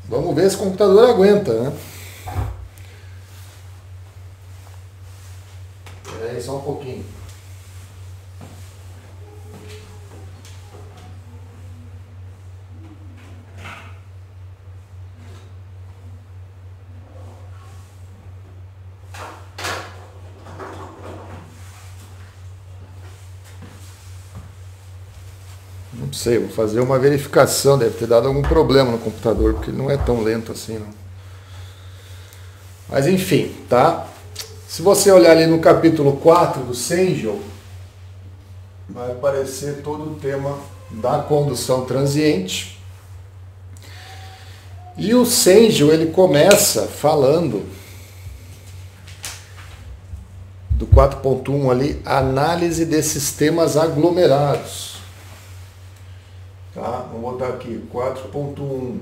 Vamos ver se o computador aguenta, né? Espera aí só um pouquinho. Não sei, vou fazer uma verificação, deve ter dado algum problema no computador, porque ele não é tão lento assim, não. Mas enfim, tá? Se você olhar ali no capítulo 4 do Sengel, vai aparecer todo o tema da condução transiente. E o Sengel, ele começa falando do 4.1 ali, análise de sistemas aglomerados. Tá? Vamos botar aqui 4.1.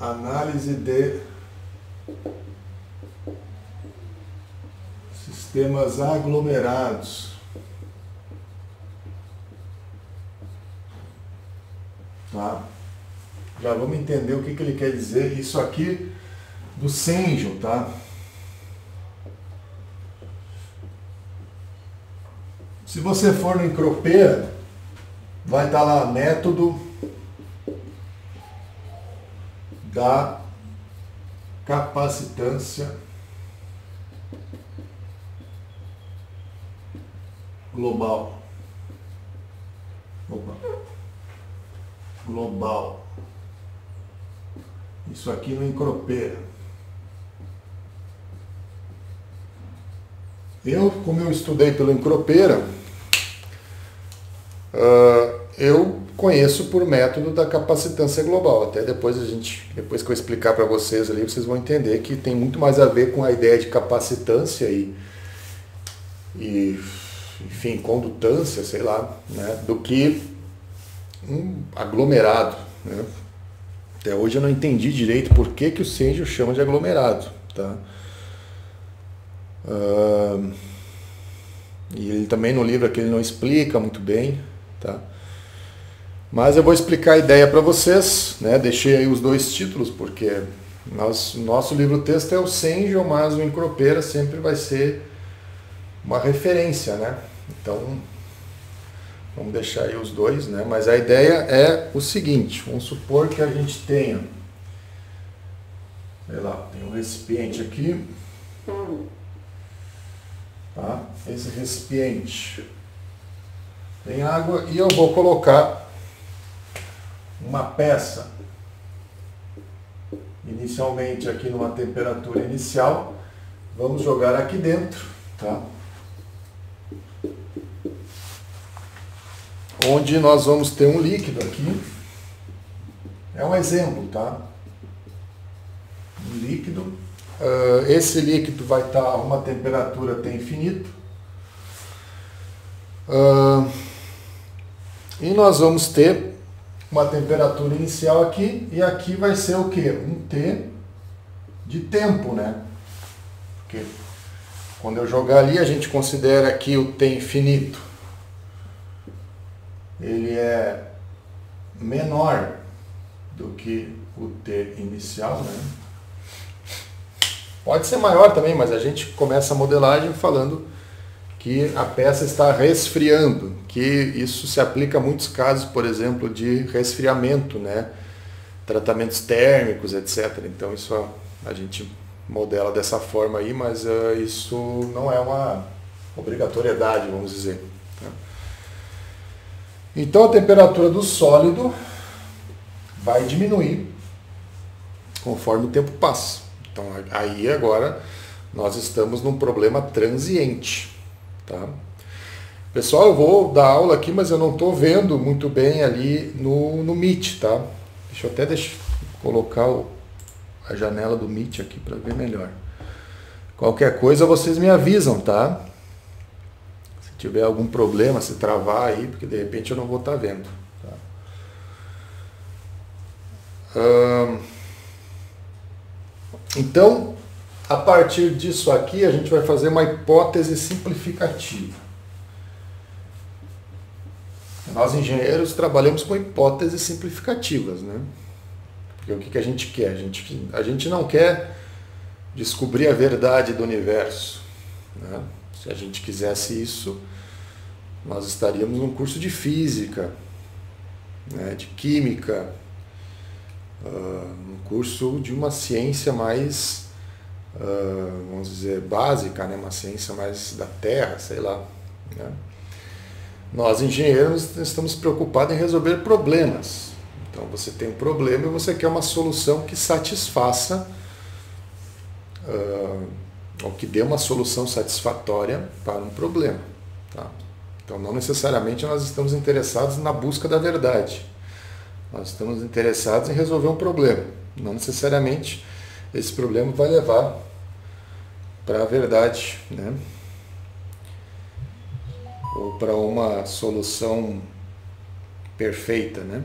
Análise de sistemas aglomerados. Tá? Já vamos entender o que ele quer dizer. Isso aqui do Sengel, tá? Se você for no Encropeira, vai estar lá método da capacitância global. Opa. Global. Isso aqui no Encropeira. Como eu estudei pelo Encropeira, eu conheço por método da capacitância global. Até depois depois que eu explicar para vocês ali, vocês vão entender que tem muito mais a ver com a ideia de capacitância e enfim, condutância, sei lá, né, do que um aglomerado, né? Até hoje eu não entendi direito por que o Sengel chama de aglomerado, tá? E ele também no livro aqui ele não explica muito bem, tá? Mas eu vou explicar a ideia para vocês, né? Deixei aí os dois títulos, porque nosso livro-texto é o Sengel, mas o Encropeira sempre vai ser uma referência, né? Então, vamos deixar aí os dois, né? Mas a ideia é o seguinte, vamos supor que a gente tenha, sei lá, tem um recipiente aqui, tá? Esse recipiente tem água e eu vou colocar uma peça inicialmente aqui numa temperatura inicial, vamos jogar aqui dentro, tá? Onde nós vamos ter um líquido aqui, é um exemplo, tá? Um líquido, esse líquido vai estar a uma temperatura T infinito, e nós vamos ter uma temperatura inicial aqui, e aqui vai ser o que? Um T de tempo, né? Porque quando eu jogar ali, a gente considera aqui o T infinito, ele é menor do que o T inicial, né? Pode ser maior também, mas a gente começa a modelagem falando que a peça está resfriando, que isso se aplica a muitos casos, por exemplo, de resfriamento, né? Tratamentos térmicos, etc. Então isso a gente modela dessa forma aí, mas isso não é uma obrigatoriedade, vamos dizer. Tá? Então a temperatura do sólido vai diminuir conforme o tempo passa. Então aí agora nós estamos num problema transiente. Tá? Pessoal, eu vou dar aula aqui, mas eu não estou vendo muito bem ali no Meet, tá? Deixa eu até colocar a janela do Meet aqui para ver melhor. Qualquer coisa vocês me avisam, tá? Se tiver algum problema, se travar aí, porque de repente eu não vou estar vendo. Tá? Então, a partir disso aqui, a gente vai fazer uma hipótese simplificativa. Nós engenheiros trabalhamos com hipóteses simplificativas, né? Porque o que a gente quer? A gente não quer descobrir a verdade do universo, né? Se a gente quisesse isso, nós estaríamos num curso de física, né, de química, um curso de uma ciência mais, vamos dizer, básica, né, uma ciência mais da Terra, sei lá, né? Nós, engenheiros, estamos preocupados em resolver problemas. Então, você tem um problema e você quer uma solução que satisfaça, ou que dê uma solução satisfatória para um problema. Tá? Então, não necessariamente nós estamos interessados na busca da verdade. Nós estamos interessados em resolver um problema. Não necessariamente esse problema vai levar para a verdade, né? Ou para uma solução perfeita, né?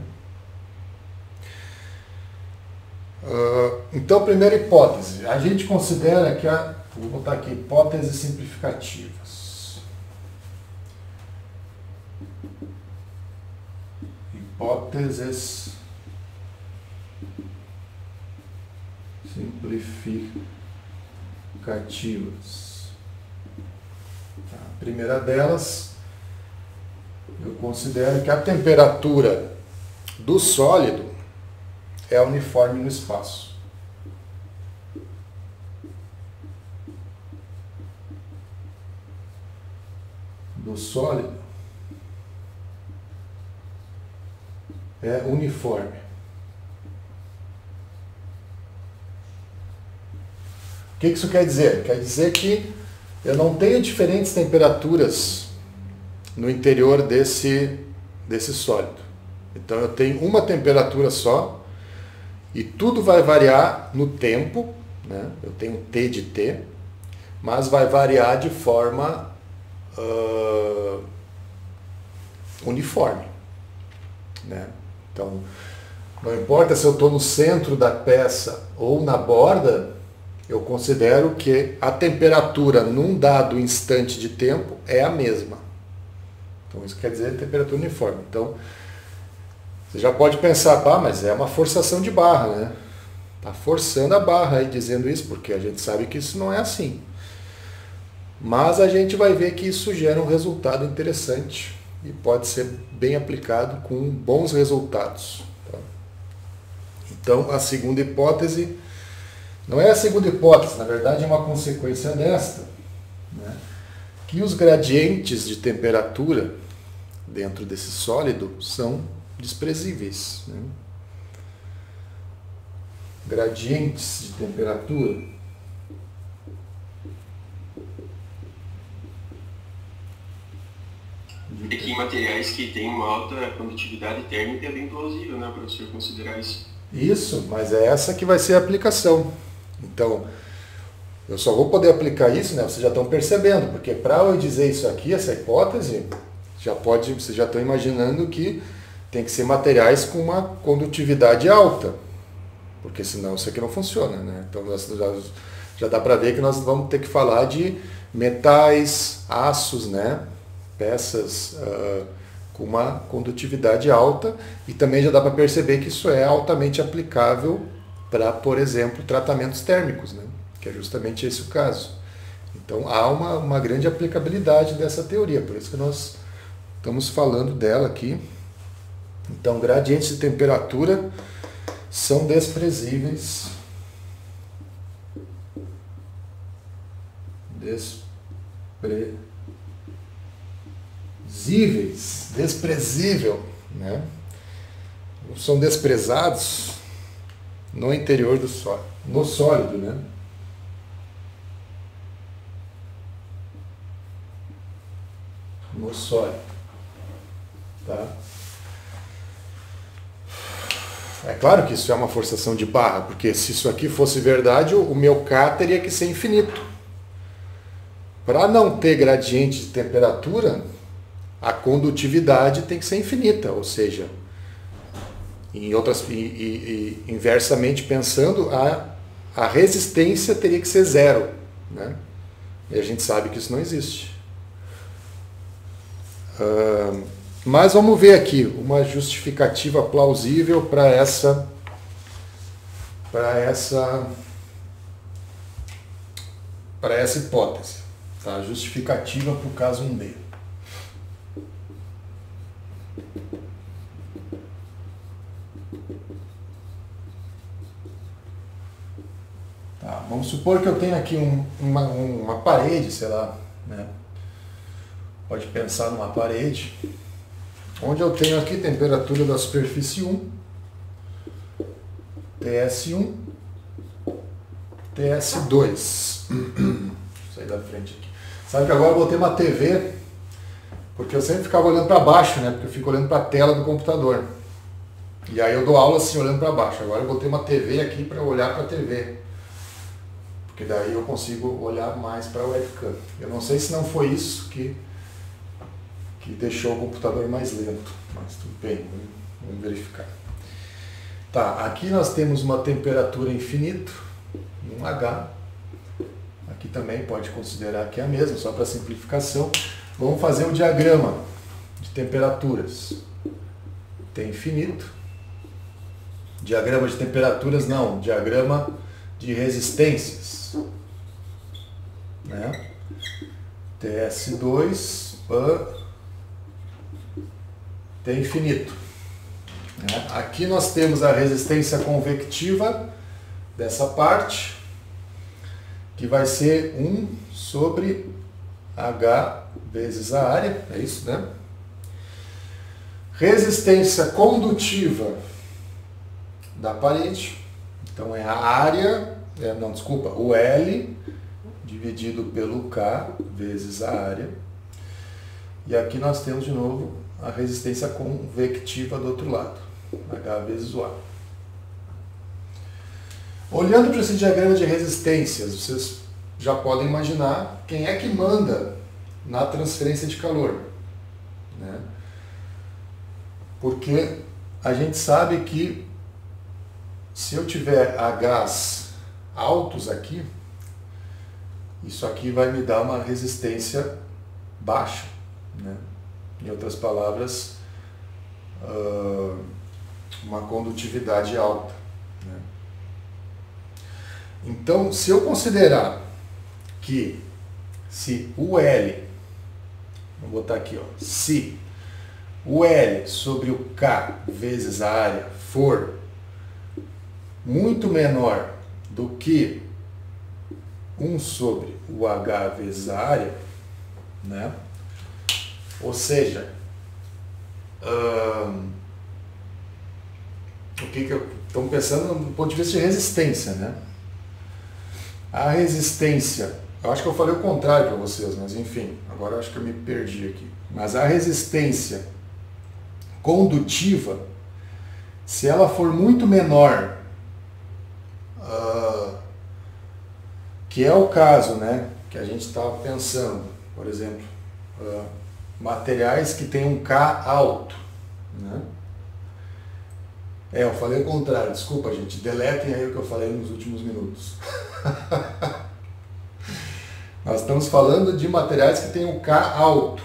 Então, primeira hipótese. A gente considera que vou botar aqui, hipóteses simplificativas. Hipóteses simplificativas. A primeira delas, eu considero que a temperatura do sólido é uniforme no espaço. Do sólido é uniforme. O que isso quer dizer? Quer dizer que eu não tenho diferentes temperaturas no interior desse sólido. Então eu tenho uma temperatura só e tudo vai variar no tempo, né? Eu tenho T de T, mas vai variar de forma uniforme, né? Então, não importa se eu estou no centro da peça ou na borda, eu considero que a temperatura num dado instante de tempo é a mesma. Então isso quer dizer temperatura uniforme. Então, você já pode pensar, mas é uma forçação de barra, né? Está forçando a barra aí dizendo isso, porque a gente sabe que isso não é assim. Mas a gente vai ver que isso gera um resultado interessante e pode ser bem aplicado com bons resultados. Tá? Então, a segunda hipótese, não é a segunda hipótese, na verdade é uma consequência desta, né? Que os gradientes de temperatura dentro desse sólido são desprezíveis, né? Gradientes de temperatura é que em materiais que têm uma alta condutividade térmica é bem plausível, né, para o senhor considerar isso. Isso, mas é essa que vai ser a aplicação. Então, eu só vou poder aplicar isso, né? Vocês já estão percebendo, porque para eu dizer isso aqui, essa hipótese, vocês já estão imaginando que tem que ser materiais com uma condutividade alta, porque senão isso aqui não funciona, né? Então já dá para ver que nós vamos ter que falar de metais, aços, né? Peças com uma condutividade alta, e também já dá para perceber que isso é altamente aplicável para, por exemplo, tratamentos térmicos, né? Que é justamente esse o caso. Então há uma grande aplicabilidade dessa teoria, por isso que nós estamos falando dela aqui. Então, gradientes de temperatura são desprezíveis. Desprezível, né? São desprezados no interior do sólido, no sólido, né? No sólido, tá? É claro que isso é uma forçação de barra, porque se isso aqui fosse verdade, o meu K teria que ser infinito. Para não ter gradiente de temperatura, a condutividade tem que ser infinita, ou seja, inversamente pensando, a resistência teria que ser zero, né? E a gente sabe que isso não existe. Mas vamos ver aqui uma justificativa plausível para essa hipótese. Tá? Justificativa para o caso 1D. Tá, vamos supor que eu tenho aqui uma parede, sei lá, né? Pode pensar numa parede, onde eu tenho aqui temperatura da superfície 1, TS1, TS2. Sair da frente aqui. Sabe que agora eu botei uma TV, porque eu sempre ficava olhando para baixo, né? Porque eu fico olhando para a tela do computador. E aí eu dou aula assim, olhando para baixo. Agora eu botei uma TV aqui para olhar para a TV. Porque daí eu consigo olhar mais para a webcam. Eu não sei se não foi isso que deixou o computador mais lento. Mas tudo bem, vamos verificar. Tá, aqui nós temos uma temperatura infinita, um H. Aqui também pode considerar que é a mesma, só para simplificação. Vamos fazer um diagrama de temperaturas. Tem infinito. Diagrama de temperaturas não, diagrama de resistências. Né? TS2 tem infinito. Né? Aqui nós temos a resistência convectiva dessa parte, que vai ser 1 sobre H vezes a área, é isso, né? Resistência condutiva da parede, então é a área, o L dividido pelo K vezes a área. E aqui nós temos de novo a resistência convectiva do outro lado, H vezes o A. Olhando para esse diagrama de resistências, vocês já podem imaginar quem é que manda na transferência de calor. Né? Porque a gente sabe que se eu tiver Hs altos aqui, isso aqui vai me dar uma resistência baixa. Né? Em outras palavras, uma condutividade alta. Né? Então, se eu considerar que se o L, vou botar aqui, ó, se o L sobre o K vezes a área for muito menor do que 1 sobre o H vezes a área, né? Ou seja, estamos pensando no ponto de vista de resistência, né? A resistência, eu acho que eu falei o contrário para vocês, mas enfim, agora eu acho que eu me perdi aqui. Mas a resistência condutiva, se ela for muito menor, que é o caso, né, que a gente estava pensando, por exemplo, materiais que têm um K alto, né? Eu falei o contrário, desculpa gente, deletem aí o que eu falei nos últimos minutos. Nós estamos falando de materiais que têm um K alto.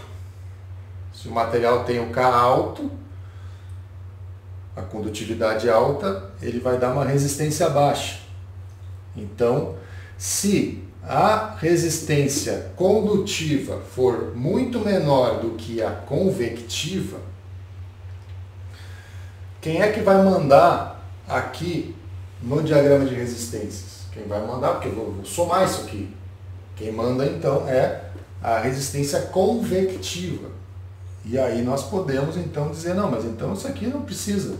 Se o material tem um K alto, a condutividade alta, ele vai dar uma resistência baixa. Então, se a resistência condutiva for muito menor do que a convectiva, quem é que vai mandar aqui no diagrama de resistências? Quem vai mandar, porque eu vou somar isso aqui. Quem manda então é a resistência convectiva. E aí nós podemos então dizer, não, mas então isso aqui não precisa.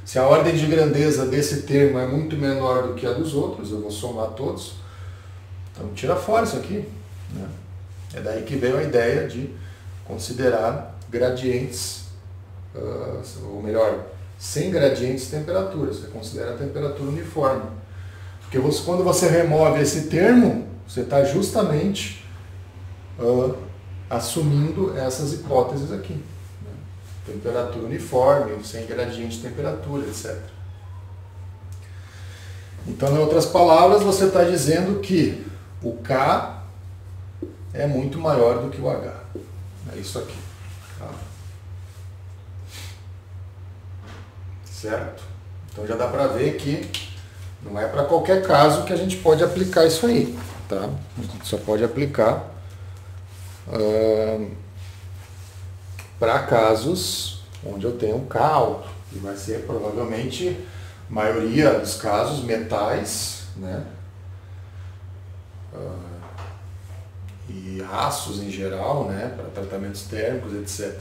Se a ordem de grandeza desse termo é muito menor do que a dos outros, eu vou somar todos. Então tira fora isso aqui. Né? É daí que veio a ideia de considerar gradientes, ou melhor, sem gradientes de temperatura. Você considera a temperatura uniforme. Porque quando você remove esse termo, você está justamente assumindo essas hipóteses aqui. Né? Temperatura uniforme, sem gradiente de temperatura, etc. Então, em outras palavras, você está dizendo que o K é muito maior do que o H. É isso aqui. Tá? certo? Então já dá para ver que não é para qualquer caso que a gente pode aplicar isso aí, tá? A gente só pode aplicar para casos onde eu tenho um K alto, e vai ser provavelmente, maioria dos casos, metais, né? E aços em geral, né? Para tratamentos térmicos, etc.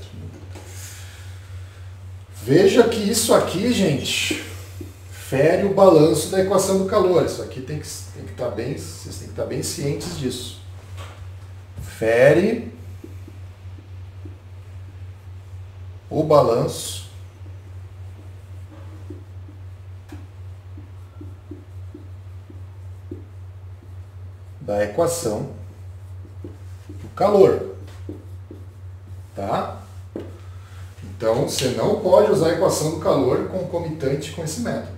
Veja que isso aqui, gente, fere o balanço da equação do calor. Isso aqui tem que estar bem, vocês têm que estar bem cientes disso. Fere o balanço da equação do calor, tá? Então, você não pode usar a equação do calor concomitante com esse método.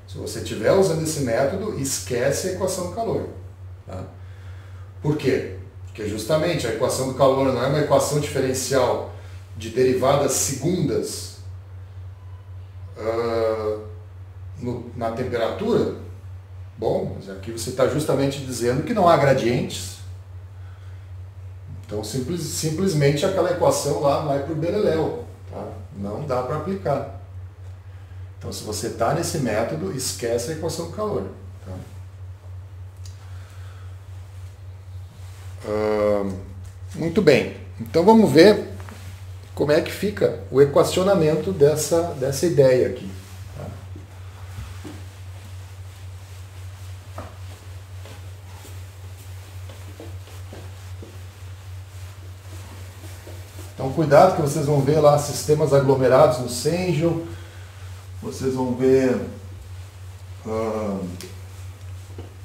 Se você estiver usando esse método, esquece a equação do calor, tá? Por quê? Porque justamente a equação do calor não é uma equação diferencial de derivadas segundas na temperatura. Bom, mas aqui você está justamente dizendo que não há gradientes. Então simplesmente aquela equação lá vai para o beleléu, tá? Não dá para aplicar. Então se você está nesse método, esquece a equação do calor, tá? Muito bem, então vamos ver como é que fica o equacionamento dessa ideia aqui. Tá? Então cuidado que vocês vão ver lá sistemas aglomerados no Cengel, vocês vão ver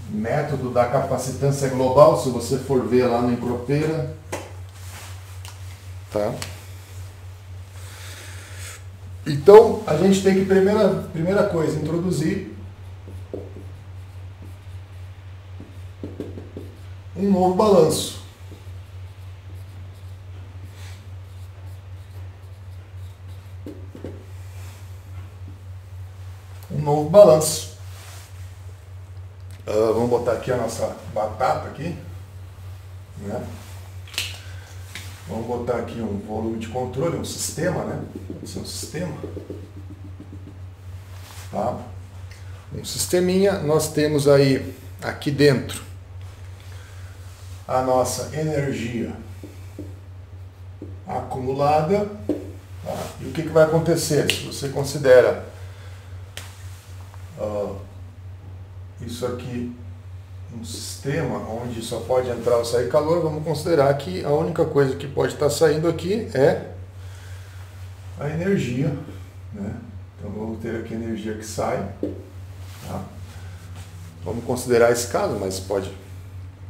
método da capacitância global, se você for ver lá no Encropeira. Tá? Então, a gente tem que, primeira coisa, introduzir um novo balanço. Um novo balanço. Vamos botar aqui a nossa batata aqui, né? Vamos botar aqui um volume de controle, um sistema, né? Pode ser um sistema. Tá? Um sisteminha, nós temos aí, aqui dentro, a nossa energia acumulada. Tá? E o que vai acontecer? Se você considera isso aqui um sistema onde só pode entrar ou sair calor, vamos considerar que a única coisa que pode estar saindo aqui é a energia, né? Então vamos ter aqui a energia que sai, tá? Vamos considerar esse caso, mas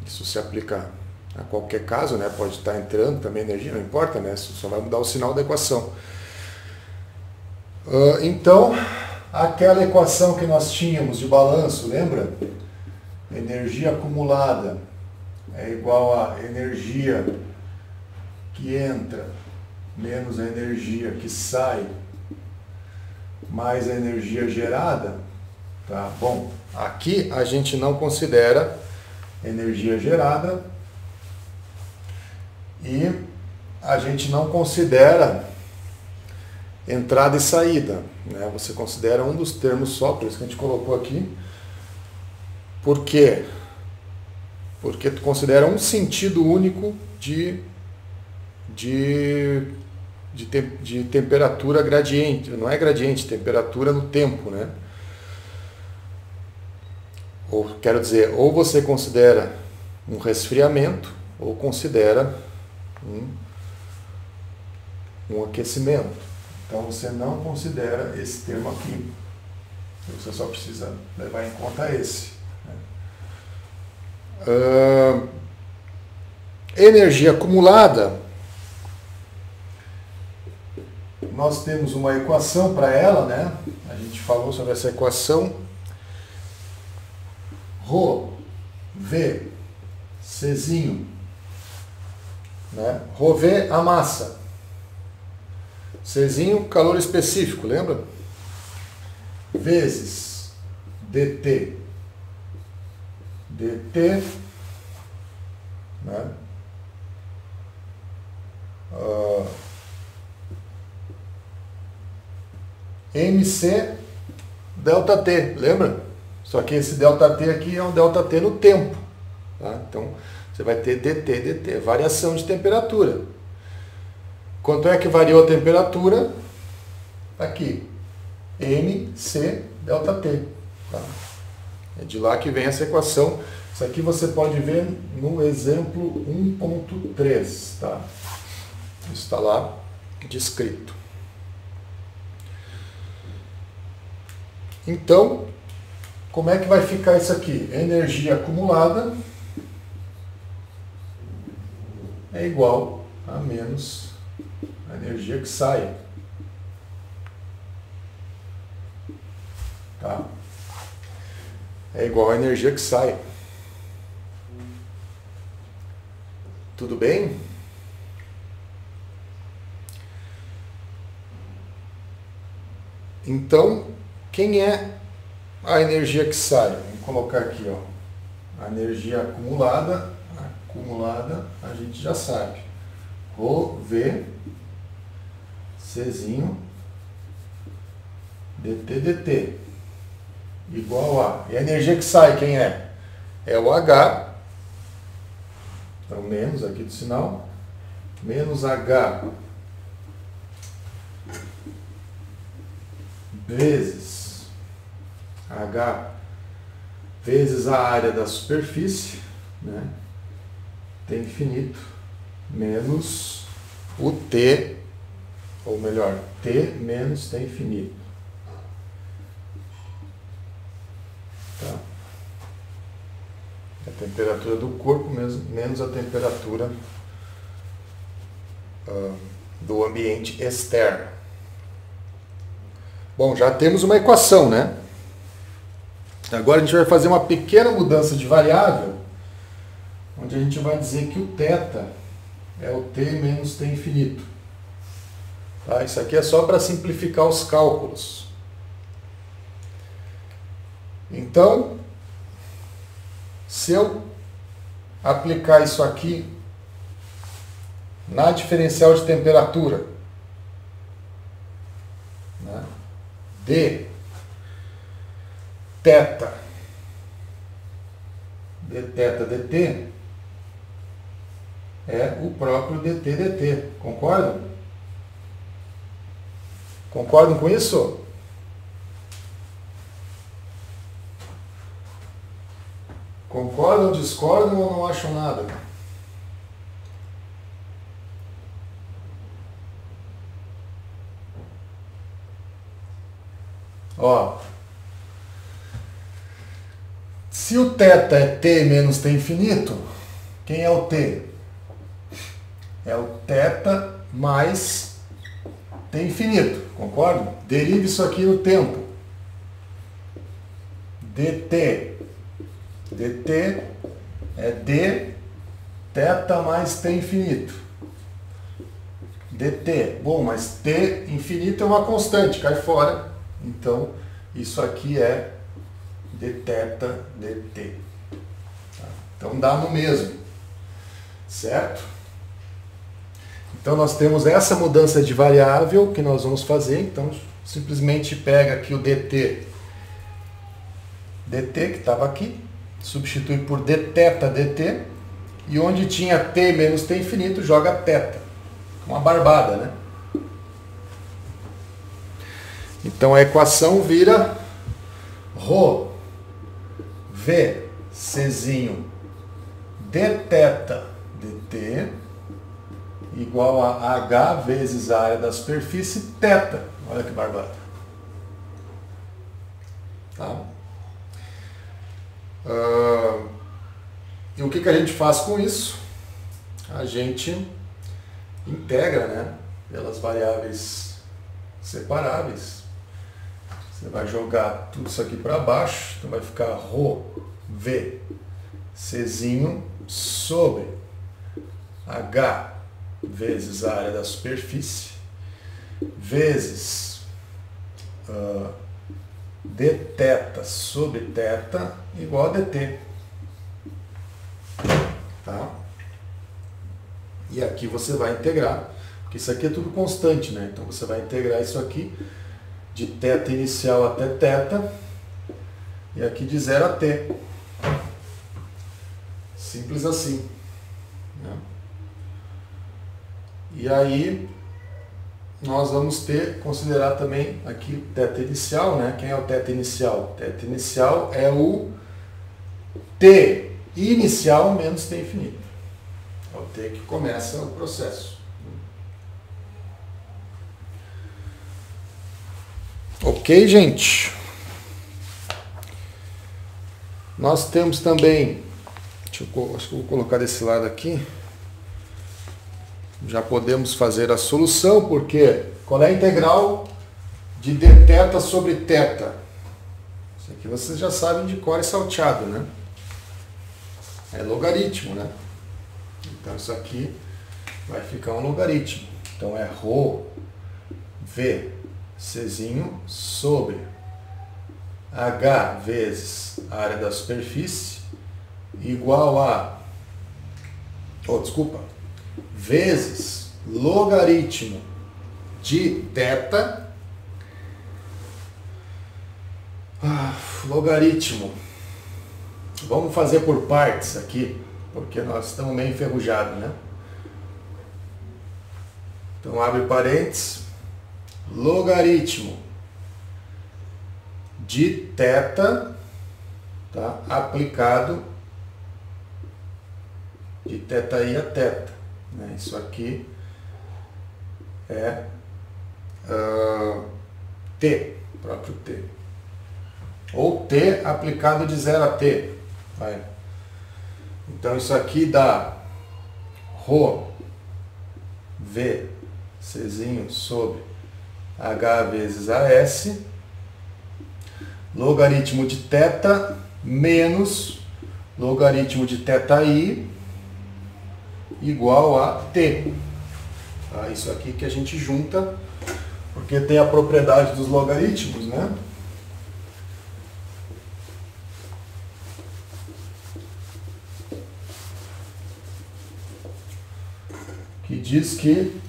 isso se aplica a qualquer caso, né? Pode estar entrando também energia, não importa, né? Só vai mudar o sinal da equação. Então, aquela equação que nós tínhamos de balanço, lembra? Energia acumulada é igual a energia que entra menos a energia que sai mais a energia gerada, tá? Bom, aqui a gente não considera energia gerada e a gente não considera entrada e saída, né? Você considera um dos termos só, por isso que a gente colocou aqui. Por quê? Porque tu considera um sentido único de temperatura gradiente. Não é gradiente, temperatura no tempo, né? Ou quero dizer, ou você considera um resfriamento, ou considera um aquecimento. Então você não considera esse termo aqui. Você só precisa levar em conta esse. Energia acumulada, nós temos uma equação para ela, né? A gente falou sobre essa equação. Rho, V, Czinho, né? Rho V, a massa, Czinho, calor específico, lembra? Vezes dt, né? MC delta T, lembra? Só que esse delta T aqui é um delta T no tempo. Tá? Então, você vai ter dt, variação de temperatura. Quanto é que variou a temperatura? Aqui, MC delta T. Tá? É de lá que vem essa equação. Isso aqui você pode ver no exemplo 1.3. Tá? Isso está lá descrito. Então, como é que vai ficar isso aqui? Energia acumulada é igual a menos a energia que sai. Tá? É igual a energia que sai. Tudo bem? Então, quem é a energia que sai? Vamos colocar aqui, ó. A energia acumulada, a gente já sabe. ρV, Czinho, dt, igual a... E a energia que sai, quem é? É o H, então menos aqui do sinal, menos H vezes H vezes a área da superfície, né? T infinito, menos o T, ou melhor, T menos T infinito. Tá? A temperatura do corpo menos a temperatura do ambiente externo. Bom, já temos uma equação, né? Agora a gente vai fazer uma pequena mudança de variável, onde a gente vai dizer que o θ é o T menos T infinito. Tá? Isso aqui é só para simplificar os cálculos. Então, se eu aplicar isso aqui na diferencial de temperatura, né, d θ dt é o próprio dt. Concordam? Concordam com isso? Concordam, discordam ou não acham nada? Ó, se o θ é t menos t infinito, quem é o t? É o θ mais t infinito, concorda? Derive isso aqui no tempo. dt é d θ mais t infinito. dt, bom, mas t infinito é uma constante, cai fora. Então, isso aqui é dθ dt. Tá? Então, dá no mesmo. Certo? Então, nós temos essa mudança de variável que nós vamos fazer. Então, simplesmente pega aqui o dt que estava aqui, substitui por dθ dt, e onde tinha t menos t infinito, joga θ. Uma barbada, né? Então a equação vira ρ v Czinho dθ dt igual a h vezes a área da superfície θ. Olha que barbada. Tá? E o que a gente faz com isso? A gente integra, né, pelas variáveis separáveis. Você vai jogar tudo isso aqui para baixo, então vai ficar ρ v Czinho sobre h vezes a área da superfície vezes dθ sobre θ igual a dt. Tá? E aqui você vai integrar, porque isso aqui é tudo constante, né? Então você vai integrar isso aqui de θ inicial até θ, e aqui de 0 a t. Simples assim. Né? E aí nós vamos considerar também aqui o θ inicial, né? Quem é o θ inicial? O θ inicial é o t inicial menos t infinito. É o t que começa o processo. Ok, gente? Nós temos também, acho que eu vou colocar desse lado aqui, já podemos fazer a solução, porque qual é a integral de dθ sobre θ? Isso aqui vocês já sabem de cor e salteado, né? É logaritmo, né? Então isso aqui vai ficar um logaritmo. Então é ρ v Czinho sobre h vezes a área da superfície igual a, vezes logaritmo de θ, logaritmo, vamos fazer por partes aqui, porque nós estamos meio enferrujados, né? Então abre parênteses, logaritmo de θ, tá? Aplicado de θi a θ. Né? Isso aqui é t, próprio t. Ou t aplicado de 0 a t. Vai. Então isso aqui dá ρ v Czinho sobre h vezes as, logaritmo de θ menos logaritmo de θi igual a t. Tá? Isso aqui que a gente junta, porque tem a propriedade dos logaritmos, né? Que diz que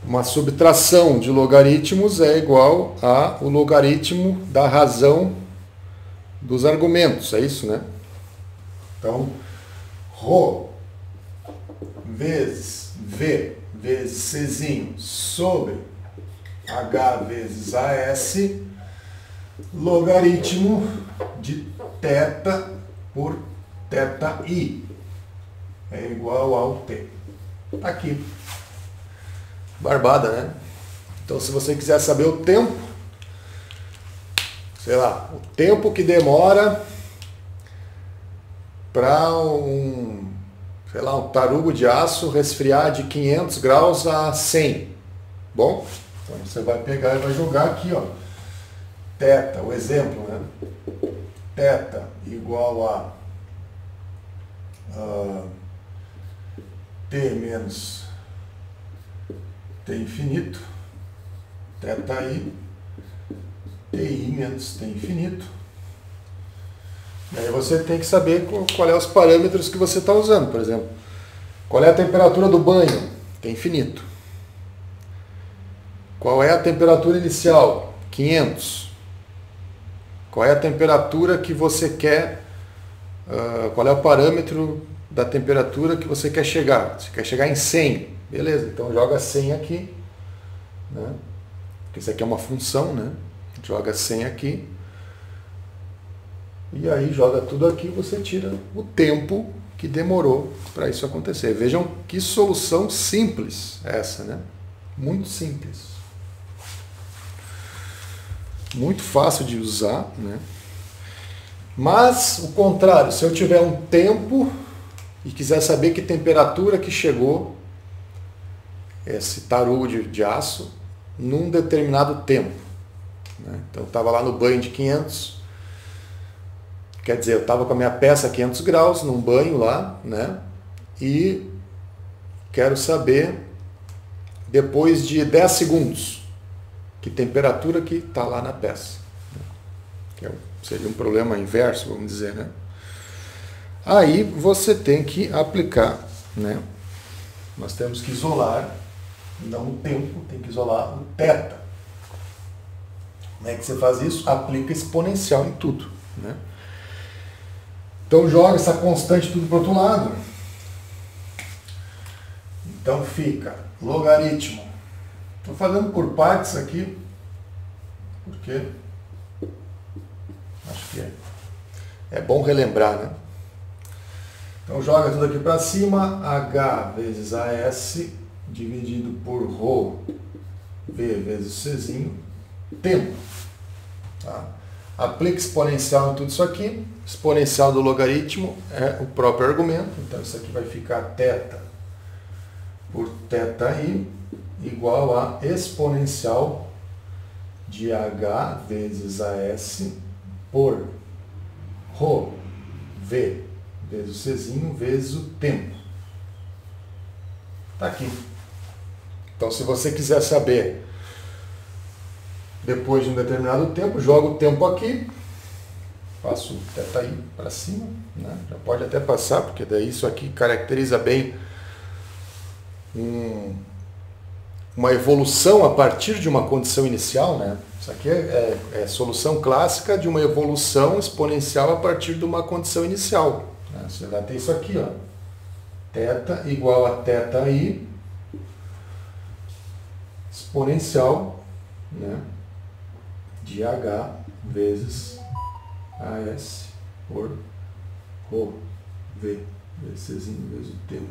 uma subtração de logaritmos é igual ao logaritmo da razão dos argumentos, é isso, né? Então, ρ vezes v vezes Czinho sobre h vezes as, logaritmo de θ por θi é igual ao t. Tá aqui. Barbada, né? Então, se você quiser saber o tempo, sei lá, o tempo que demora para um tarugo de aço resfriar de 500 graus a 100. Bom, então você vai pegar e vai jogar aqui, ó. Θ, o exemplo, né? Θ igual a t menos t infinito, θi, ti menos t infinito. E aí você tem que saber qual é os parâmetros que você está usando. Por exemplo, qual é a temperatura do banho? T infinito. Qual é a temperatura inicial? 500. Qual é a temperatura que você quer, qual é o parâmetro da temperatura que você quer chegar? Você quer chegar em 100. Beleza, então joga 100 aqui, né? Porque isso aqui é uma função, né? Joga 100 aqui. E aí joga tudo aqui, você tira o tempo que demorou para isso acontecer. Vejam que solução simples essa, né? Muito simples. Muito fácil de usar, né? Mas o contrário, se eu tiver um tempo e quiser saber que temperatura que chegou esse tarugo de aço num determinado tempo, né? Então eu estava lá no banho de 500, quer dizer, eu estava com a minha peça a 500 graus num banho lá, né? E quero saber depois de 10 segundos. Que temperatura que está lá na peça. Que seria um problema inverso, vamos dizer, né? Aí você tem que aplicar, né? Nós temos que isolar, não o tempo, tem que isolar o θ. Como é que você faz isso? Aplica exponencial em tudo, né? Então joga essa constante tudo para o outro lado. Então fica logaritmo. Estou fazendo por partes aqui, porque acho que é bom relembrar, né? Então joga tudo aqui para cima, H vezes AS dividido por ρ V vezes Czinho, tempo. Tá? Aplica exponencial em tudo isso aqui. Exponencial do logaritmo é o próprio argumento. Então isso aqui vai ficar θ por θi igual a exponencial de H vezes AS por ρ V vezes o Czinho vezes o tempo. Está aqui. Então se você quiser saber depois de um determinado tempo, joga o tempo aqui, passo o θi para cima, né? Já pode até passar, porque daí isso aqui caracteriza bem uma evolução a partir de uma condição inicial, né? Isso aqui é solução clássica de uma evolução exponencial a partir de uma condição inicial. Né? Você vai ter isso aqui, ó, θ igual a θi exponencial, né, de H vezes AS por ρ V vezes Czinho vezes o tempo.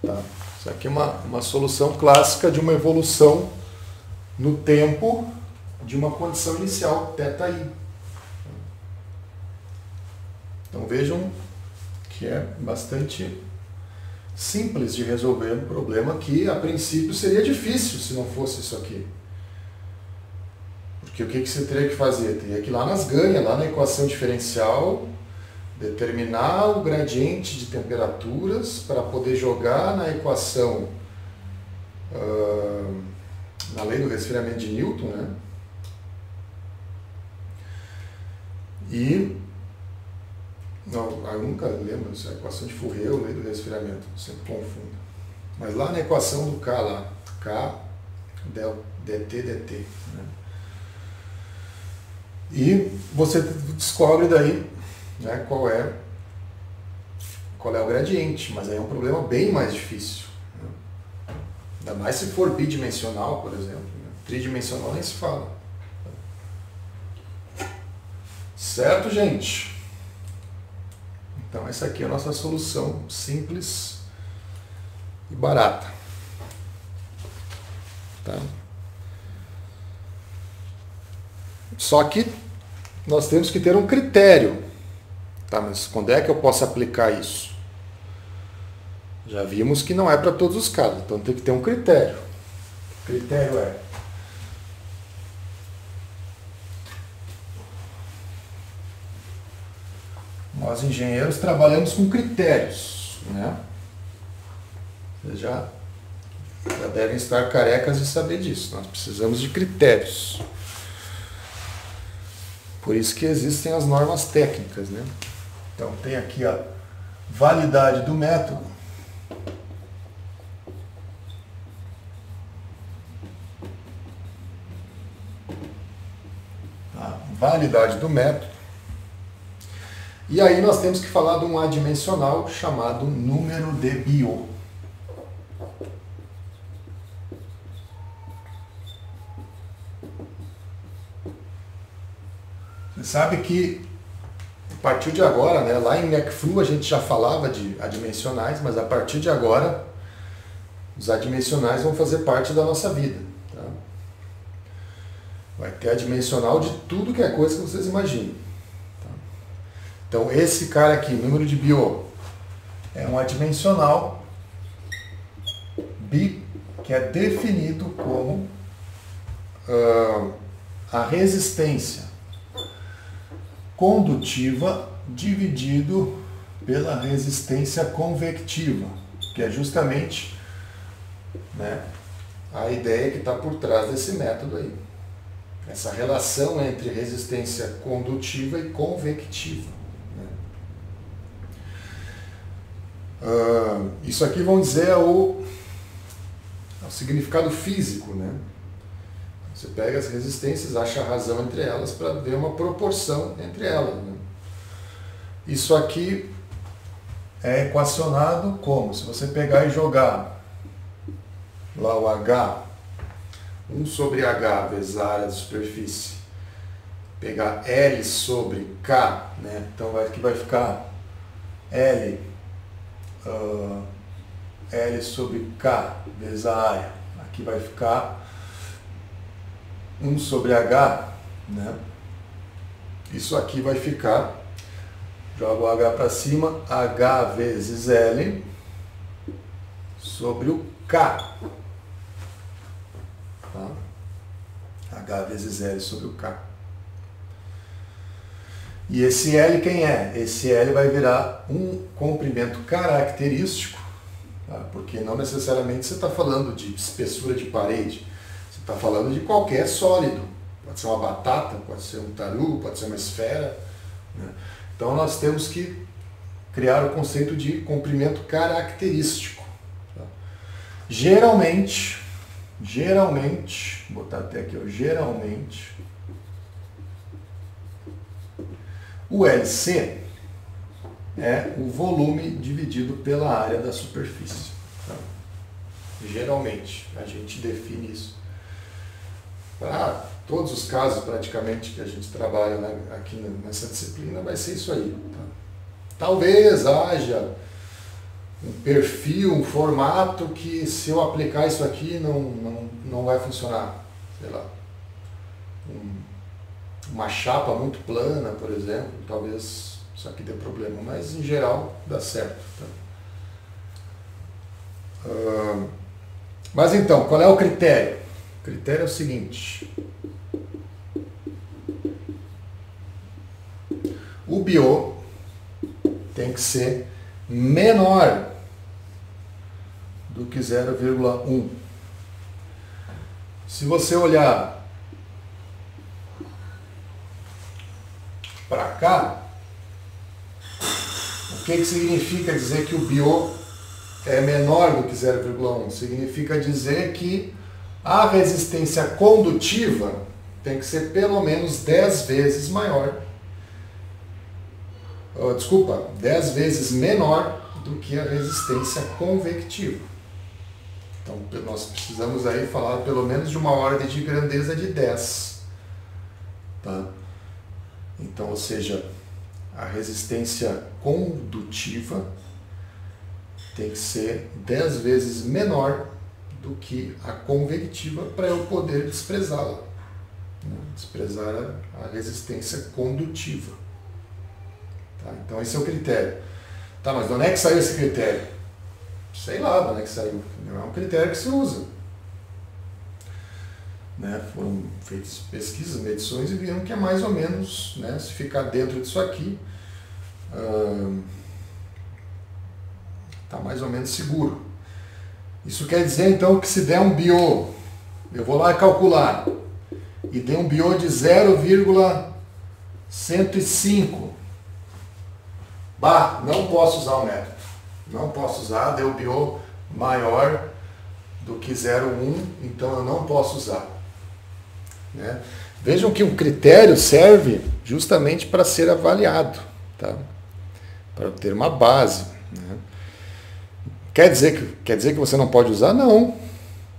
Tá? Isso aqui é uma solução clássica de uma evolução no tempo de uma condição inicial, θi. Então vejam que é bastante simples de resolver um problema que a princípio seria difícil se não fosse isso aqui. Porque o que você teria que fazer? Teria que ir lá nas ganhas, lá na equação diferencial, determinar o gradiente de temperaturas para poder jogar na equação, na lei do resfriamento de Newton, né? E, não, eu nunca lembro se é a equação de Fourier ou lei do resfriamento, sempre confundo. Mas lá na equação do K, lá, K dt dt, né? E você descobre daí, né, qual é o gradiente, mas aí é um problema bem mais difícil, né? Ainda mais se for bidimensional, por exemplo, né? Tridimensional nem se fala. Certo, gente? Então essa aqui é a nossa solução simples e barata. Tá? Só que nós temos que ter um critério. Tá, mas quando é que eu posso aplicar isso? Já vimos que não é para todos os casos, então tem que ter um critério. O critério é: nós engenheiros trabalhamos com critérios, né? Vocês já devem estar carecas de saber disso. Nós precisamos de critérios. Por isso que existem as normas técnicas, né? Então tem aqui a validade do método. A validade do método. E aí nós temos que falar de um adimensional chamado número de Biot. Você sabe que a partir de agora, né, lá em NECFLU a gente já falava de adimensionais, mas a partir de agora os adimensionais vão fazer parte da nossa vida. Tá? Vai ter adimensional de tudo que é coisa que vocês imaginem. Tá? Então esse cara aqui, número de Biot, é um adimensional que é definido como a resistência condutiva dividido pela resistência convectiva, que é justamente né, a ideia que está por trás desse método aí. Essa relação entre resistência condutiva e convectiva. Né? Isso aqui vamos dizer é o significado físico. Né? Você pega as resistências, acha a razão entre elas para ver uma proporção entre elas. Né? Isso aqui é equacionado como? Se você pegar e jogar lá o H, 1 sobre H vezes a área da superfície, pegar L sobre K, né? Então aqui vai ficar L sobre K vezes a área. Aqui vai ficar 1 sobre H, né? Isso aqui vai ficar, joga o H para cima, H vezes L sobre o K. Tá? H vezes L sobre o K. E esse L quem é? Esse L vai virar um comprimento característico, tá? Porque não necessariamente você está falando de espessura de parede, você está falando de qualquer sólido. Pode ser uma batata, pode ser um taru, pode ser uma esfera. Né? Então nós temos que criar o conceito de comprimento característico. Tá? Geralmente, vou botar até aqui, geralmente, o LC é o volume dividido pela área da superfície. Tá? Geralmente, a gente define isso. Para todos os casos, praticamente, que a gente trabalha, né, aqui nessa disciplina, vai ser isso aí. Tá? Talvez haja um perfil, um formato que, se eu aplicar isso aqui, não vai funcionar. Sei lá. Uma chapa muito plana, por exemplo, talvez isso aqui dê problema, mas em geral dá certo. Tá? Mas então, qual é o critério? O critério é o seguinte: o BO tem que ser menor do que 0,1. Se você olhar para cá, o que significa dizer que o BO é menor do que 0,1? Significa dizer que a resistência condutiva tem que ser pelo menos 10 vezes maior. 10 vezes menor do que a resistência convectiva. Então nós precisamos aí falar pelo menos de uma ordem de grandeza de 10. Tá? Então, ou seja, a resistência condutiva tem que ser 10 vezes menor do que a convectiva para eu poder desprezá-la. Né? Desprezar a resistência condutiva. Tá? Então esse é o critério. Tá, mas de onde é que saiu esse critério? Sei lá de onde é que saiu. Não é um critério que se usa. Né? Foram feitas pesquisas, medições e viram que é mais ou menos, né, se ficar dentro disso aqui, está mais ou menos seguro. Isso quer dizer então que se der um BO, eu vou lá calcular, e der um BO de 0,105, não posso usar o método. Não posso usar, deu BO maior do que 0,1, então eu não posso usar. Né? Vejam que o critério serve justamente para ser avaliado, tá? Para ter uma base. Né? Quer dizer que você não pode usar? Não.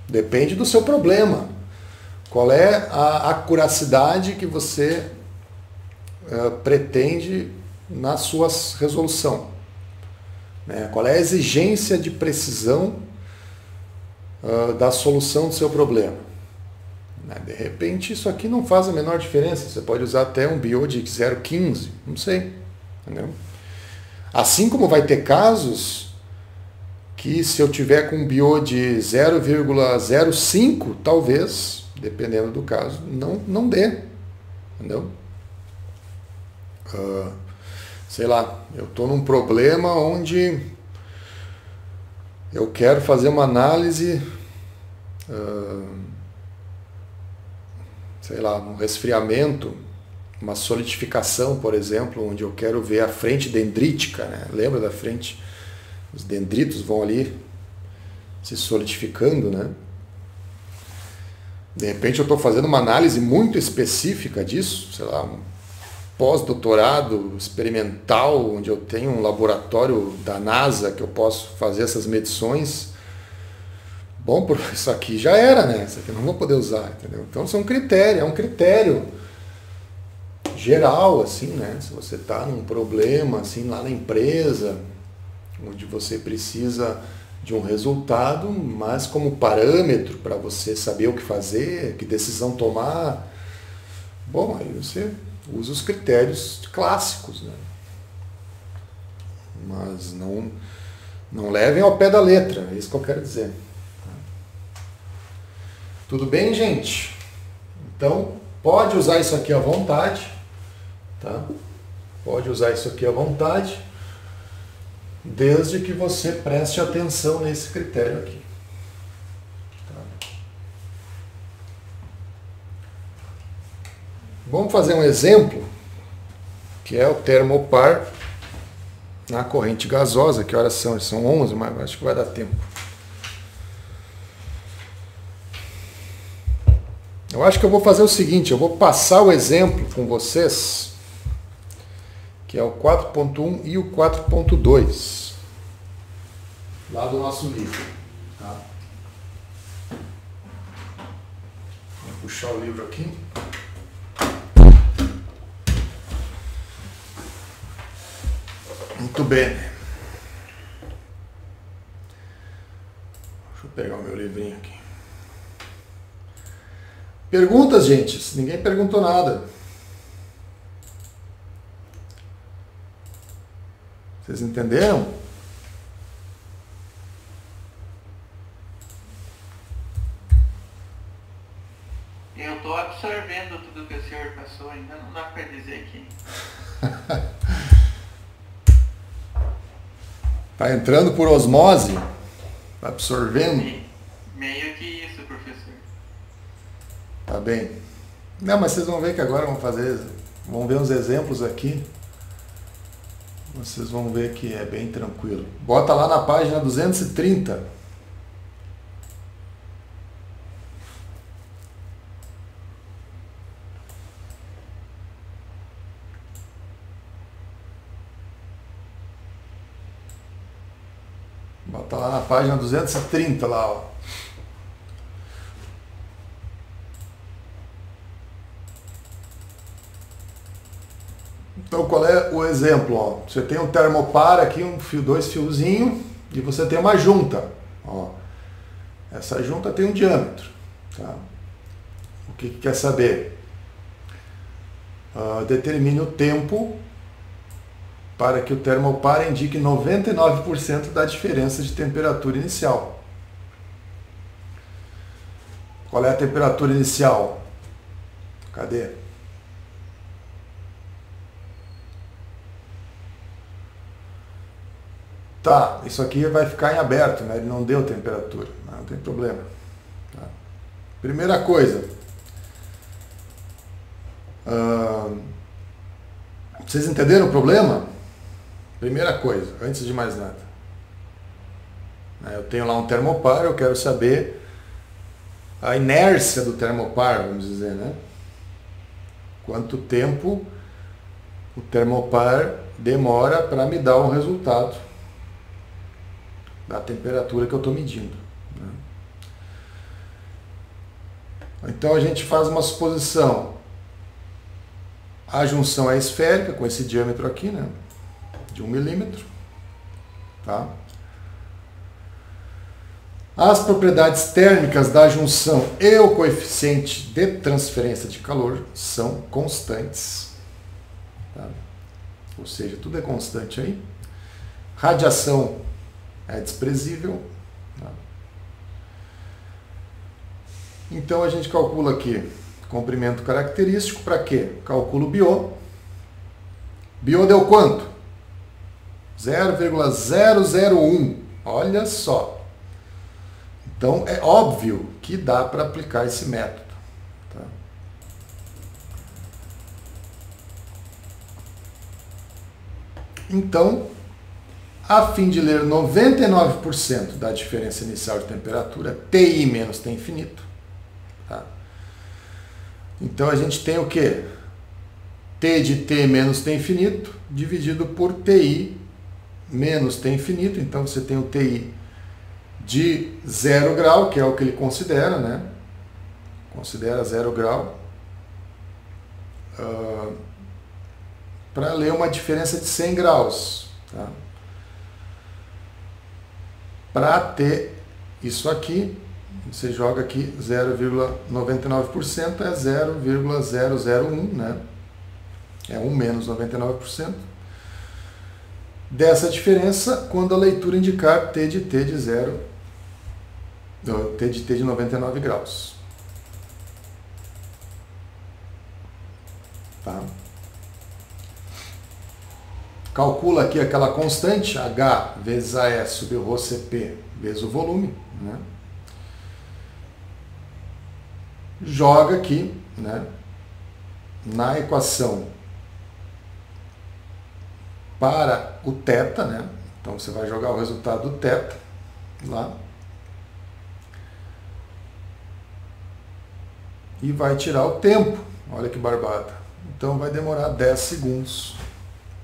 Depende do seu problema. Qual é a acuracidade que você pretende na sua resolução? Né? Qual é a exigência de precisão da solução do seu problema? De repente isso aqui não faz a menor diferença. Você pode usar até um BO de 0,15, não sei. Entendeu? Assim como vai ter casos que, se eu tiver com um BO de 0,05, talvez, dependendo do caso, não dê. Entendeu? Sei lá, eu estou num problema onde eu quero fazer uma análise sei lá, um resfriamento, uma solidificação, por exemplo, onde eu quero ver a frente dendrítica, né? Lembra da frente? Os dendritos vão ali se solidificando, né? De repente eu estou fazendo uma análise muito específica disso, sei lá, um pós-doutorado experimental, onde eu tenho um laboratório da NASA que eu posso fazer essas medições. Bom, isso aqui já era, né? Isso aqui eu não vou poder usar, entendeu? Então é um critério geral, assim, né? Se você está num problema, assim, lá na empresa, onde você precisa de um resultado, mas como parâmetro para você saber o que fazer, que decisão tomar, bom, aí você usa os critérios clássicos, né? Mas não levem ao pé da letra, é isso que eu quero dizer. Tudo bem, gente? Então, pode usar isso aqui à vontade, tá? Pode usar isso aqui à vontade, desde que você preste atenção nesse critério aqui. Tá? Vamos fazer um exemplo, que é o termopar na corrente gasosa. Que horas são? São 11, mas acho que vai dar tempo. Eu acho que eu vou fazer o seguinte, eu vou passar o exemplo com vocês, que é o 4.1 e o 4.2, lá do nosso livro. Tá? Vou puxar o livro aqui. Muito bem. Deixa eu pegar o meu livrinho aqui. Perguntas, gente? Ninguém perguntou nada. Vocês entenderam? Eu estou absorvendo tudo que o senhor passou, ainda não dá para dizer que... Tá entrando por osmose? Tá absorvendo? Meio que isso, professor. Tá bem. Não, mas vocês vão ver que agora vão ver uns exemplos aqui. Vocês vão ver que é bem tranquilo. Bota lá na página 230. Bota lá na página 230 lá, ó. Então, qual é o exemplo? Ó? Você tem um termopar aqui, dois fiozinhos, e você tem uma junta. Ó. Essa junta tem um diâmetro. Tá? O que quer saber? Determine o tempo para que o termopar indique 99% da diferença de temperatura inicial. Qual é a temperatura inicial? Cadê? Tá, isso aqui vai ficar em aberto, né? Ele não deu temperatura, não tem problema. Tá? Primeira coisa, vocês entenderam o problema? Primeira coisa, antes de mais nada. Eu tenho lá um termopar, eu quero saber a inércia do termopar, vamos dizer, né? Quanto tempo o termopar demora para me dar um resultado da temperatura que eu estou medindo. Né? Então a gente faz uma suposição. A junção é esférica, com esse diâmetro aqui, né? De 1 milímetro. Tá? As propriedades térmicas da junção e o coeficiente de transferência de calor são constantes. Tá? Ou seja, tudo é constante aí. Radiação é desprezível. Tá? Então a gente calcula aqui comprimento característico para quê? Calculo BO. BO deu quanto? 0,001. Olha só. Então é óbvio que dá para aplicar esse método. Tá? Então, a fim de ler 99% da diferença inicial de temperatura, TI menos T infinito. Tá? Então a gente tem o quê? T de T menos T infinito dividido por TI menos T infinito. Então você tem o TI de 0 grau, que é o que ele considera, né? Considera 0 grau. Para ler uma diferença de 100 graus. Tá? Para ter isso aqui, você joga aqui 0,99%, é 0,001, né? É 1 menos 99%. Dessa diferença, quando a leitura indicar T de T de 0, T de T de 99 graus. Tá? Calcula aqui aquela constante, H vezes AE sobre Rho CP vezes o volume. Né? Joga aqui, né, na equação para o θ, né? Então você vai jogar o resultado do θ lá e vai tirar o tempo. Olha que barbada. Então vai demorar 10 segundos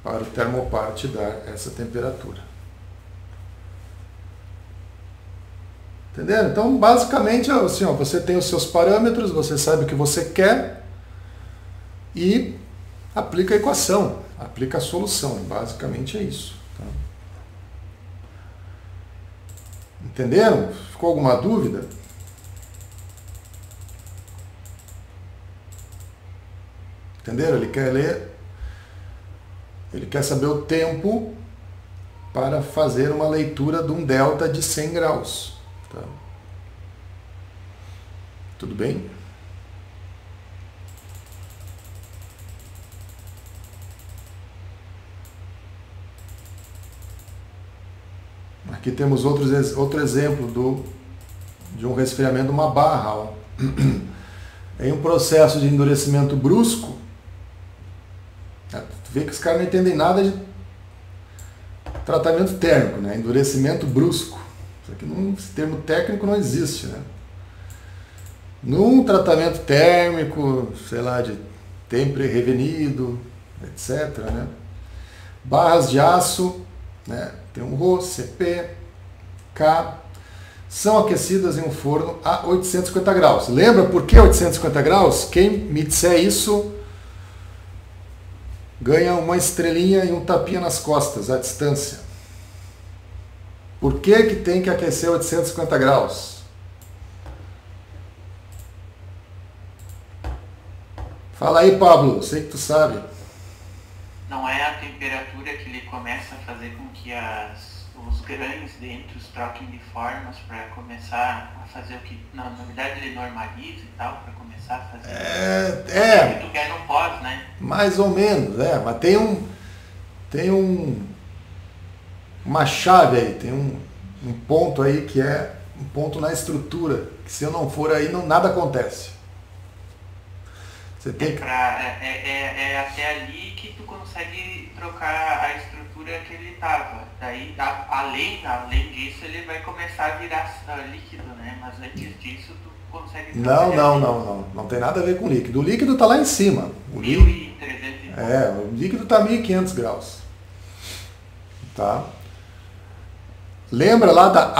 para o termopar te dar essa temperatura. Entenderam? Então, basicamente, assim, ó, você tem os seus parâmetros, você sabe o que você quer e aplica a equação, aplica a solução. Basicamente é isso. Tá? Entenderam? Ficou alguma dúvida? Entenderam? Ele quer ler, ele quer saber o tempo para fazer uma leitura de um delta de 100 graus. Tá? Tudo bem? Aqui temos outro exemplo de um resfriamento de uma barra. Ó. Em um processo de endurecimento brusco, tu vê que os caras não entendem nada de tratamento térmico, né? Endurecimento brusco. Isso aqui, esse termo técnico não existe, né? Num tratamento térmico, sei lá, de tempere revenido, etc., né? Barras de aço, né? Tem um Rho, CP, K, são aquecidas em um forno a 850 graus. Lembra por que 850 graus? Quem me disser isso ganha uma estrelinha e um tapinha nas costas, à distância. Por que tem que aquecer 850 graus? Fala aí, Pablo, sei que tu sabe. Não é a temperatura que ele começa a fazer com que os grãos dentro troquem de formas para começar a fazer o que, na verdade, ele normaliza e tal, para começar a fazer o que tu quer no pós, né? Mais ou menos, mas tem uma chave aí, tem um ponto aí que é um ponto na estrutura, que se eu não for aí, nada acontece. Você tem é até ali que tu consegue trocar a estrutura que ele estava. Daí, além disso, ele vai começar a virar líquido, né? Mas antes disso, tu consegue... Não tem nada a ver com líquido. O líquido está lá em cima. 1.300. O líquido está a 1.500 graus. Tá? Lembra lá da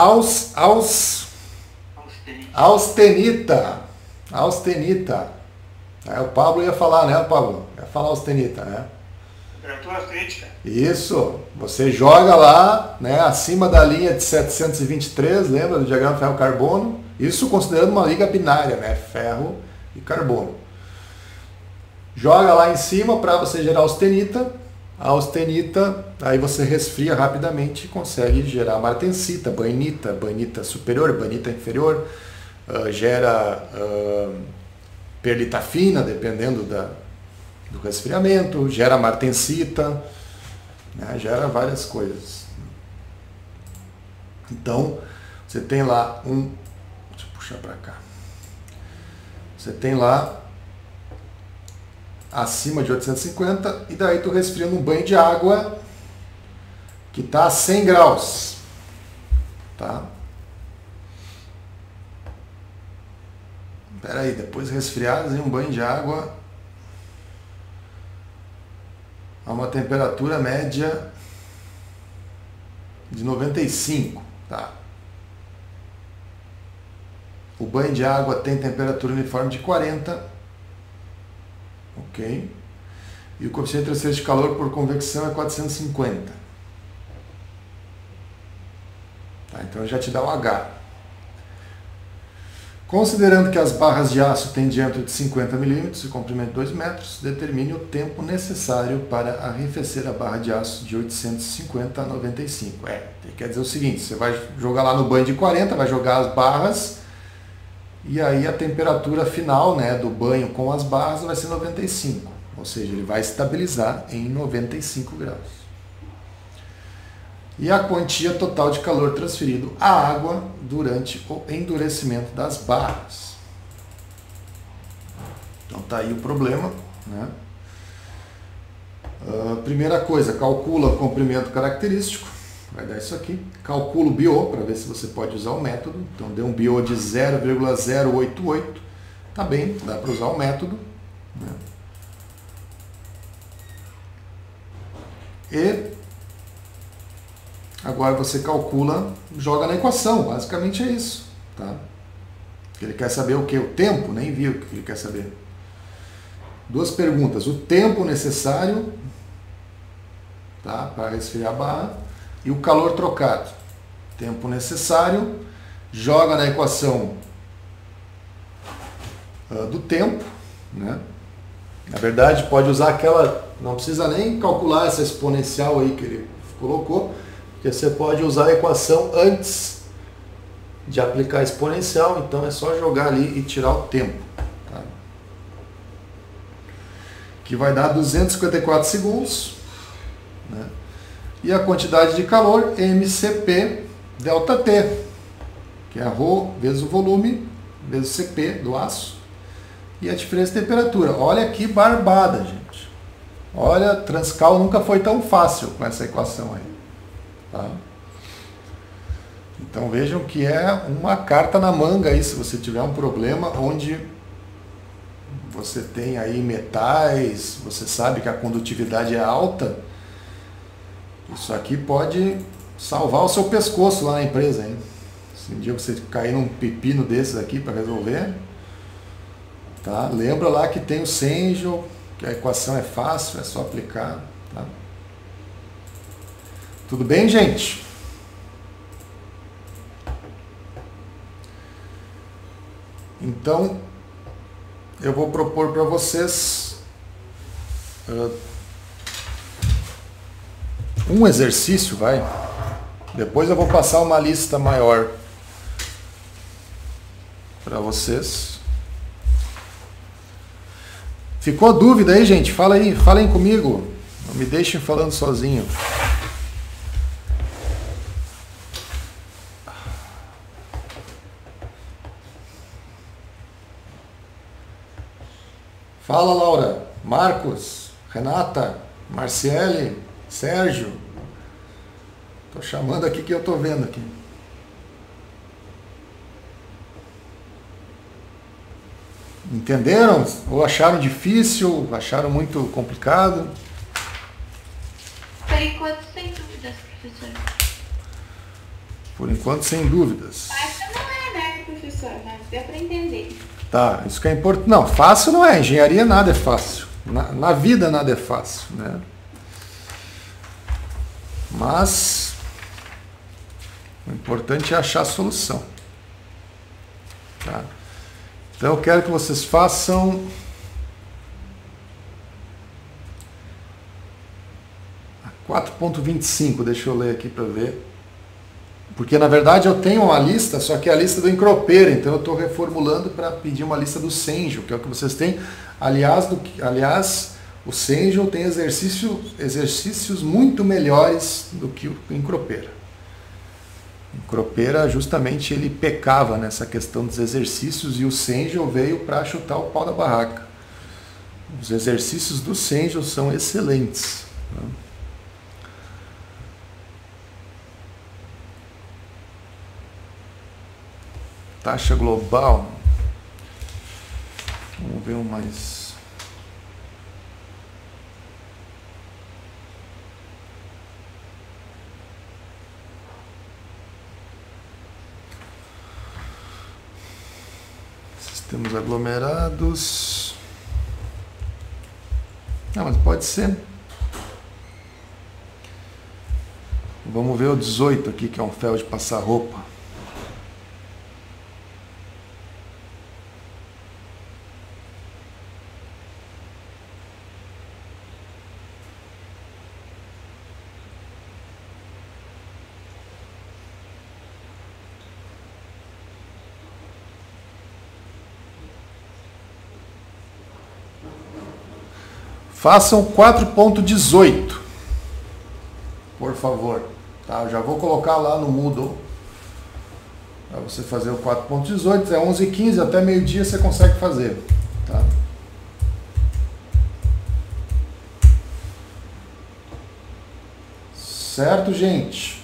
austenita. O Pablo ia falar, né, Pablo? Ia falar austenita, né? Temperatura crítica. Isso. Você joga lá, né, acima da linha de 723, lembra do diagrama ferro-carbono? Isso considerando uma liga binária, né? Ferro e carbono. Joga lá em cima para você gerar austenita. A austenita, aí você resfria rapidamente e consegue gerar martensita, bainita superior, bainita inferior, gera perlita fina, dependendo do resfriamento, gera martensita, né, gera várias coisas. Então, você tem lá um puxar para cá. Você tem lá acima de 850 e daí tu resfria num banho de água que está a 100 graus. Tá? Espera aí, depois resfriados em um banho de água a uma temperatura média de 95, tá? O banho de água tem temperatura uniforme de 40, ok? E o coeficiente de transferência de calor por convecção é 450. Tá, então já te dá o H. Considerando que as barras de aço têm diâmetro de 50 mm e comprimento de 2 metros, determine o tempo necessário para arrefecer a barra de aço de 850 a 95. Quer dizer o seguinte, você vai jogar lá no banho de 40, vai jogar as barras, e aí a temperatura final, né, do banho com as barras vai ser 95. Ou seja, ele vai estabilizar em 95 graus. E a quantia total de calor transferido à água durante o endurecimento das barras. Então tá aí o problema, né? Primeira coisa, calcula o comprimento característico, vai dar isso aqui. Calcula o BO para ver se você pode usar o método. Então deu um BO de 0,088, tá bem, dá para usar o método, né? E agora você calcula, joga na equação, basicamente é isso. Tá? Ele quer saber o que? O tempo? Nem viu o que ele quer saber. Duas perguntas. O tempo necessário, tá, para resfriar a barra e o calor trocado. Tempo necessário, joga na equação do tempo. Né? Na verdade, pode usar aquela... Não precisa nem calcular essa exponencial aí que ele colocou, porque você pode usar a equação antes de aplicar a exponencial, então é só jogar ali e tirar o tempo. Tá? Que vai dar 254 segundos. Né? E a quantidade de calor, MCP ΔT, que é ρ vezes o volume, vezes o CP do aço, e a diferença de temperatura. Olha que barbada, gente. Olha, Transcal nunca foi tão fácil com essa equação aí. Tá? Então vejam que é uma carta na manga aí, se você tiver um problema onde você tem aí metais, você sabe que a condutividade é alta, isso aqui pode salvar o seu pescoço lá na empresa, hein? Se um dia você cair num pepino desses aqui para resolver, tá? Lembra lá que tem o Senjo, que a equação é fácil, é só aplicar. Tá? Tudo bem, gente? Então, eu vou propor para vocês um exercício, vai. Depois eu vou passar uma lista maior para vocês. Ficou dúvida aí, gente? Fala aí, falem comigo. Não me deixem falando sozinho. Fala, Laura, Marcos, Renata, Marciele, Sérgio. Tô chamando aqui que eu tô vendo aqui. Entenderam? Ou acharam difícil? Acharam muito complicado? Por enquanto, sem dúvidas, professor. Por enquanto, sem dúvidas. Fácil não é, né, professor? Mas deu para entender. Tá, isso que é importante. Não, fácil não é. Engenharia nada é fácil. Na vida nada é fácil, né? Mas o importante é achar a solução. Tá? Então eu quero que vocês façam a 4.25, deixa eu ler aqui para ver. Porque na verdade eu tenho uma lista, só que é a lista do Encropeira, então eu estou reformulando para pedir uma lista do Senjo, que é o que vocês têm. Aliás, o Senjo tem exercícios muito melhores do que o Encropeira. O Cropeira, justamente, ele pecava nessa questão dos exercícios e o Sengel veio para chutar o pau da barraca. Os exercícios do Sengel são excelentes. Taxa global. Vamos ver um mais. Sistemas aglomerados. Não, mas pode ser. Vamos ver o 18 aqui, que é um fel de passar roupa. Façam 4.18, por favor. Tá? Eu já vou colocar lá no Moodle para você fazer o 4.18. É 11h15, até meio-dia você consegue fazer. Tá? Certo, gente?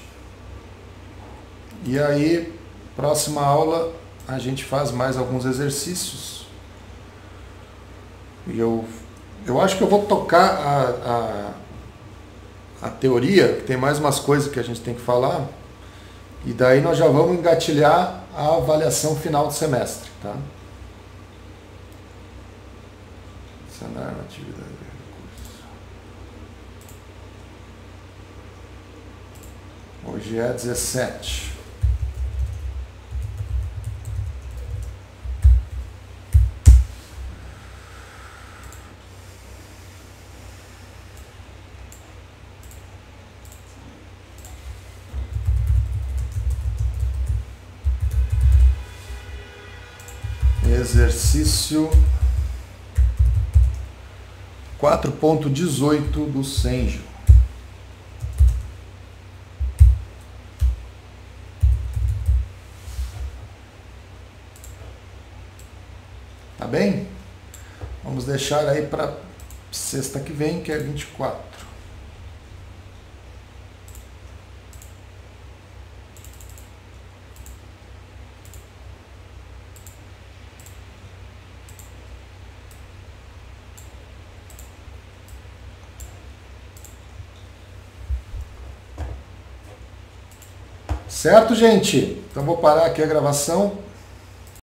E aí, próxima aula, a gente faz mais alguns exercícios. E eu acho que eu vou tocar a teoria, que tem mais umas coisas que a gente tem que falar, e daí nós já vamos engatilhar a avaliação final do semestre, tá? Cenário, atividade de recurso. Hoje é 17. Exercício 4.18 do Sengel. Tá bem? Vamos deixar aí para sexta que vem, que é 24. Certo, gente? Então vou parar aqui a gravação.